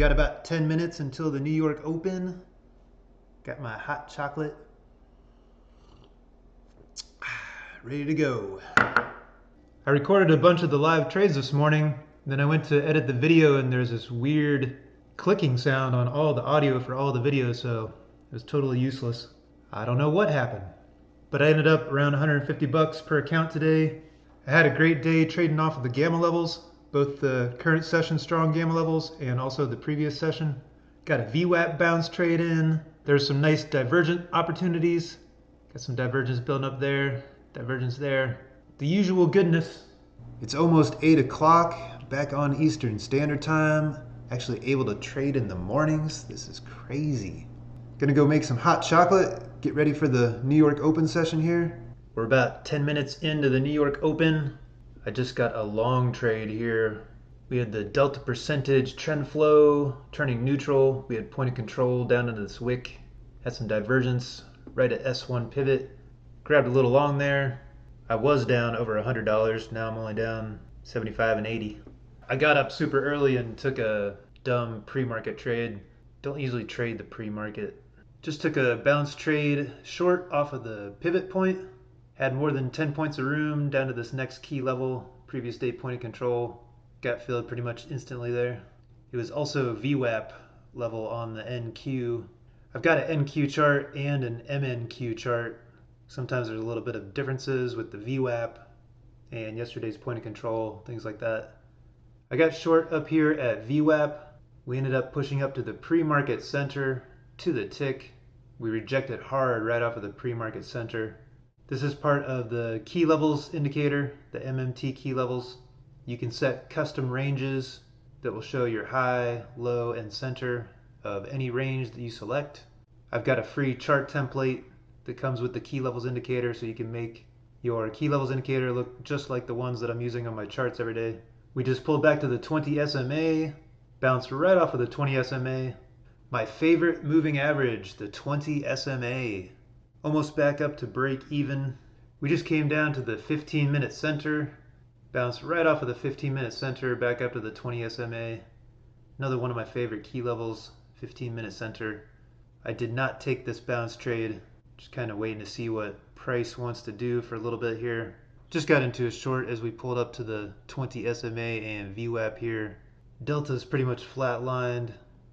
got about 10 minutes until the New York Open. Got my hot chocolate. Ready to go. I recorded a bunch of the live trades this morning. Then I went to edit the video and there's this weird clicking sound on all the audio for all the videos, so it was totally useless. I don't know what happened, but I ended up around 150 bucks per account today. I had a great day trading off of the gamma levels, both the current session strong gamma levels and also the previous session. Got a VWAP bounce trade in. There's some nice divergent opportunities. Got some divergence building up there, divergence there. The usual goodness. It's almost 8 o'clock, back on Eastern Standard Time. Actually able to trade in the mornings. This is crazy. Gonna go make some hot chocolate, get ready for the New York Open session here. We're about 10 minutes into the New York Open. I just got a long trade here. We had the delta percentage trend flow turning neutral. We had point of control down into this wick. Had some divergence right at S1 pivot. Grabbed a little long there. I was down over $100. Now I'm only down 75 and 80. I got up super early and took a dumb pre-market trade. Don't usually trade the pre-market. Just took a bounce trade short off of the pivot point. Had more than 10 points of room down to this next key level. Previous day point of control. Got filled pretty much instantly there. It was also VWAP level on the NQ. I've got an NQ chart and an MNQ chart. Sometimes there's a little bit of differences with the VWAP and yesterday's point of control, things like that. I got short up here at VWAP. We ended up pushing up to the pre-market center to the tick. We rejected hard right off of the pre-market center. This is part of the key levels indicator, the MMT key levels. You can set custom ranges that will show your high, low, and center of any range that you select. I've got a free chart template that comes with the key levels indicator, so you can make your key levels indicator look just like the ones that I'm using on my charts every day. We just pulled back to the 20 SMA, bounced right off of the 20 SMA. My favorite moving average, the 20 SMA, almost back up to break even. We just came down to the 15-minute center, bounced right off of the 15-minute center, back up to the 20 SMA. Another one of my favorite key levels, 15-minute center. I did not take this bounce trade. Just kind of waiting to see what price wants to do for a little bit here. Just got into a short as we pulled up to the 20 SMA and VWAP here. Delta's pretty much flatlined.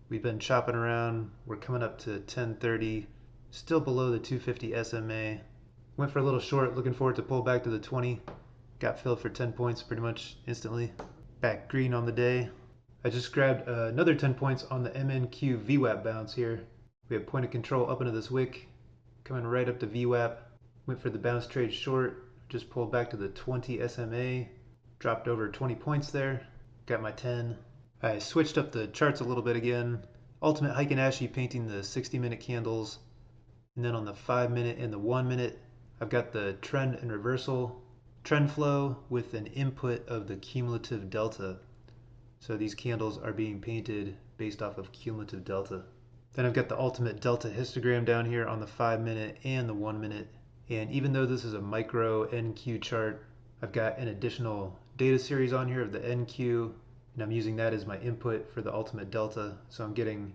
We've been chopping around. We're coming up to 1030. Still below the 250 SMA. Went for a little short, looking forward to pull back to the 20. Got filled for 10 points pretty much instantly. Back green on the day. I just grabbed another 10 points on the MNQ VWAP bounce here. We have point of control up into this wick. Coming right up to VWAP. Went for the bounce trade short. Just pulled back to the 20 SMA. Dropped over 20 points there. Got my 10. I switched up the charts a little bit again. Ultimate Heiken Ashi painting the 60-minute candles. And then on the 5-minute and the 1-minute, I've got the trend and reversal trend flow with an input of the cumulative delta. So these candles are being painted based off of cumulative delta. Then I've got the ultimate delta histogram down here on the 5-minute and the 1-minute. And even though this is a micro NQ chart, I've got an additional data series on here of the NQ, and I'm using that as my input for the ultimate delta. So I'm getting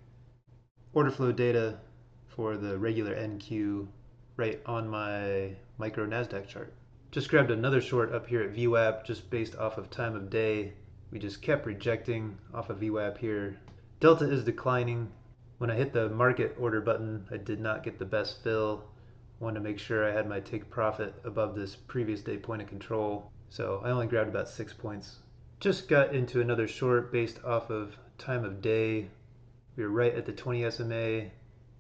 order flow data for the regular NQ right on my micro NASDAQ chart. Just grabbed another short up here at VWAP just based off of time of day. We just kept rejecting off of VWAP here. Delta is declining. When I hit the market order button, I did not get the best fill. Wanted to make sure I had my take profit above this previous day point of control. So I only grabbed about 6 points. Just got into another short based off of time of day. We were right at the 20 SMA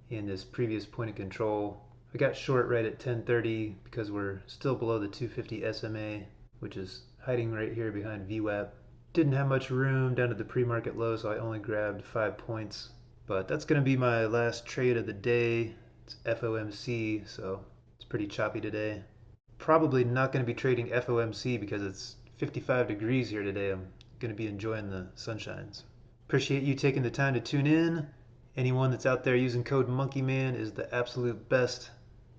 in this previous point of control. I got short right at 1030 because we're still below the 250 SMA, which is hiding right here behind VWAP. Didn't have much room down to the pre-market low, so I only grabbed 5 points. But that's going to be my last trade of the day. It's FOMC, so it's pretty choppy today. Probably not going to be trading FOMC because it's 55 degrees here today. I'm going to be enjoying the sunshines. Appreciate you taking the time to tune in. Anyone that's out there using code MonkeyMan is the absolute best.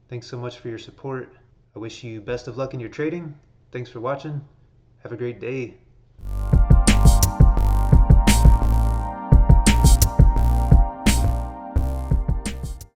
Thanks so much for your support. I wish you best of luck in your trading. Thanks for watching. Have a great day.